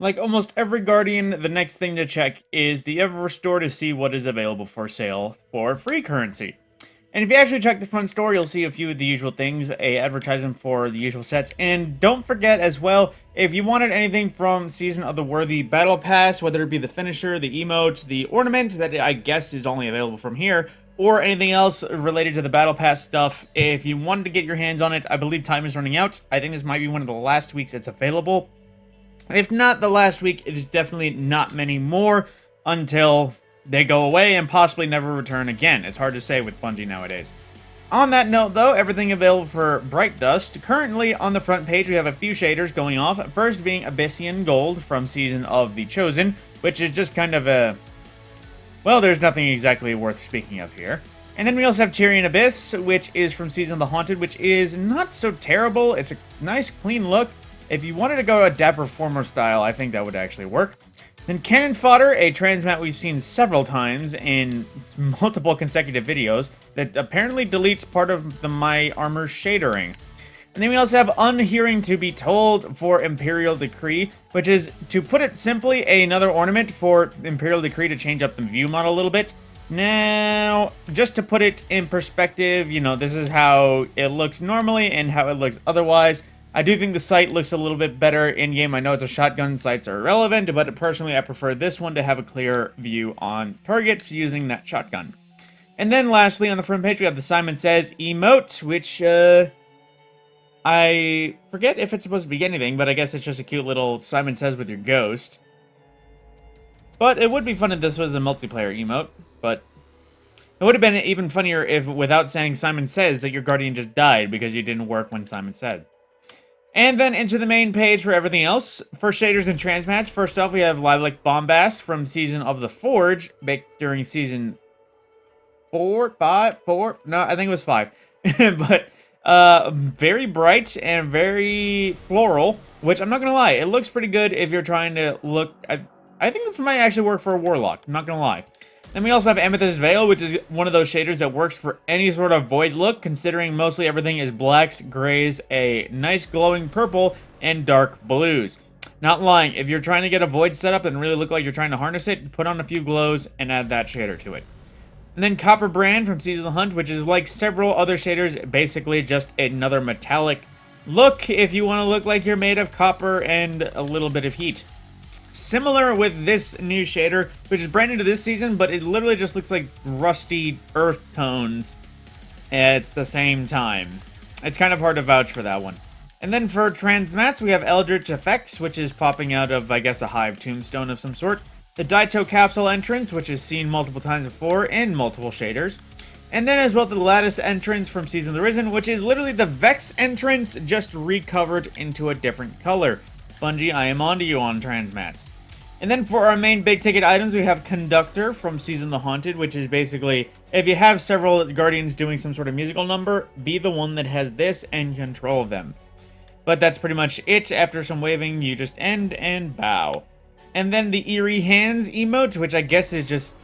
Like almost every Guardian, the next thing to check is the Eververse store to see what is available for sale for free currency. And if you actually check the front store, you'll see a few of the usual things, a advertisement for the usual sets, and don't forget as well, if you wanted anything from Season of the Worthy Battle Pass, whether it be the finisher, the emotes, the ornament that I guess is only available from here, or anything else related to the Battle Pass stuff, if you wanted to get your hands on it, I believe time is running out. I think this might be one of the last weeks it's available. If not the last week, it is definitely not many more until they go away and possibly never return again. It's hard to say with Bungie nowadays. On that note, though, everything available for Bright Dust. Currently, on the front page, we have a few shaders going off. First being Abyssian Gold from Season of the Chosen, which is just kind of a... well, there's nothing exactly worth speaking of here. And then we also have Tyrian Abyss, which is from Season of the Haunted, which is not so terrible. It's a nice, clean look. If you wanted to go a Dapper Former style, I think that would actually work. Then Cannon Fodder, a transmat we've seen several times in multiple consecutive videos that apparently deletes part of the My Armor shadering. And then we also have Unhearing to be Told for Imperial Decree, which is, to put it simply, another ornament for Imperial Decree to change up the view model a little bit. Now, just to put it in perspective, you know, this is how it looks normally and how it looks otherwise. I do think the sight looks a little bit better in-game. I know it's a shotgun, sights are irrelevant, but personally I prefer this one to have a clear view on targets using that shotgun. And then lastly, on the front page, we have the Simon Says emote, which, I forget if it's supposed to be anything, but I guess it's just a cute little Simon Says with your ghost. But it would be fun if this was a multiplayer emote, but it would have been even funnier if, without saying Simon Says, that your Guardian just died because you didn't work when Simon said. And then into the main page for everything else. For shaders and transmats, first off we have Lilac Bombast from Season of the Forge, baked during Season 4, 5, 4, no, I think it was 5. But, very bright and very floral, which I'm not gonna lie, it looks pretty good if you're trying to look, I think this might actually work for a Warlock, I'm not gonna lie. Then we also have Amethyst Veil, which is one of those shaders that works for any sort of void look, considering mostly everything is blacks, grays, a nice glowing purple, and dark blues. Not lying, if you're trying to get a void setup and really look like you're trying to harness it, put on a few glows and add that shader to it. And then Copper Brand from Season of the Hunt, which is like several other shaders, basically just another metallic look if you want to look like you're made of copper and a little bit of heat. Similar with this new shader, which is brand new to this season, but it literally just looks like rusty earth tones at the same time. It's kind of hard to vouch for that one. And then for transmats, we have Eldritch Effects, which is popping out of, I guess, a hive tombstone of some sort. The Daito Capsule entrance, which is seen multiple times before in multiple shaders. And then as well the Lattice entrance from Season of the Risen, which is literally the Vex entrance just recovered into a different color. Bungie, I am onto you on transmats. And then for our main big ticket items, we have Conductor from Season of the Haunted, which is basically, if you have several Guardians doing some sort of musical number, be the one that has this and control them. But that's pretty much it. After some waving, you just end and bow. And then the Eerie Hands emote, which I guess is just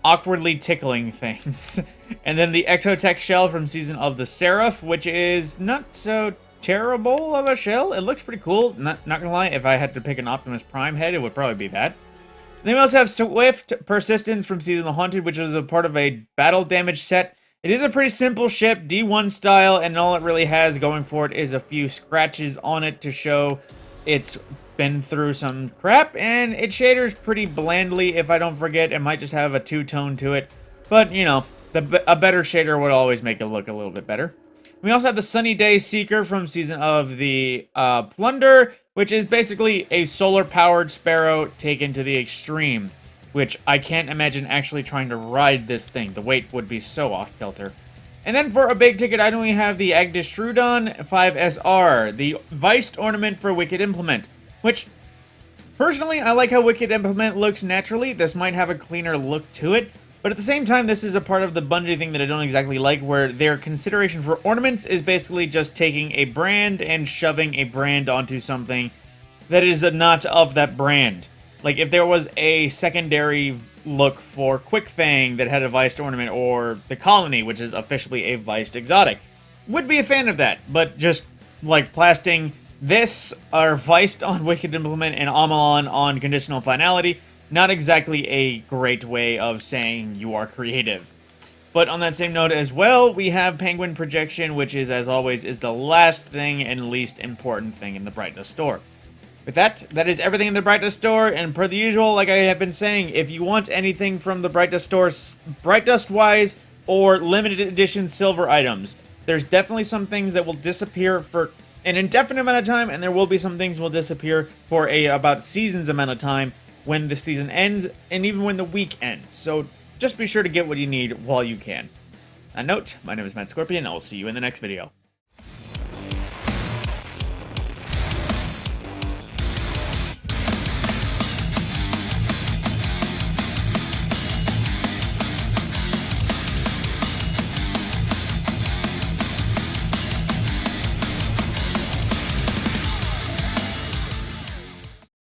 awkwardly tickling things. And then the Exotech shell from Season of the Seraph, which is not so terrible of a shell. It looks pretty cool. Not gonna lie, if I had to pick an Optimus Prime head, it would probably be that. Then we also have Swift Persistence from Season of the Haunted, which is a part of a battle damage set. It is a pretty simple ship, D1 style, and all it really has going for it is a few scratches on it to show it's been through some crap, and it shaders pretty blandly. If I don't forget, it might just have a two-tone to it, but you know, a better shader would always make it look a little bit better. We also have the Sunny Day Seeker from Season of the Plunder, which is basically a solar-powered Sparrow taken to the extreme, which I can't imagine actually trying to ride this thing. The weight would be so off-kilter. And then for a big ticket item, we have the Agdistrudon 5SR, the Viced Ornament for Wicked Implement, which, personally, I like how Wicked Implement looks naturally. This might have a cleaner look to it. But at the same time, this is a part of the Bungie thing that I don't exactly like, where their consideration for ornaments is basically just taking a brand and shoving a brand onto something that is not of that brand. Like, if there was a secondary look for Quick Fang that had a Viced ornament, or the Colony, which is officially a Viced exotic, would be a fan of that. But just, like, This are Feist on Wicked Implement and Amalon on Conditional Finality. Not exactly a great way of saying you are creative. But on that same note as well, we have Penguin Projection, which is, as always, is the last thing and least important thing in the Brightness store. With that, that is everything in the Brightness store, and per the usual, like I have been saying, if you want anything from the Brightness store, Bright Dust-wise, or limited edition silver items, there's definitely some things that will disappear for an indefinite amount of time, and there will be some things will disappear for a about seasons amount of time when the season ends, and even when the week ends. So just be sure to get what you need while you can. On that note, my name is Matt Scorpion, and I will see you in the next video.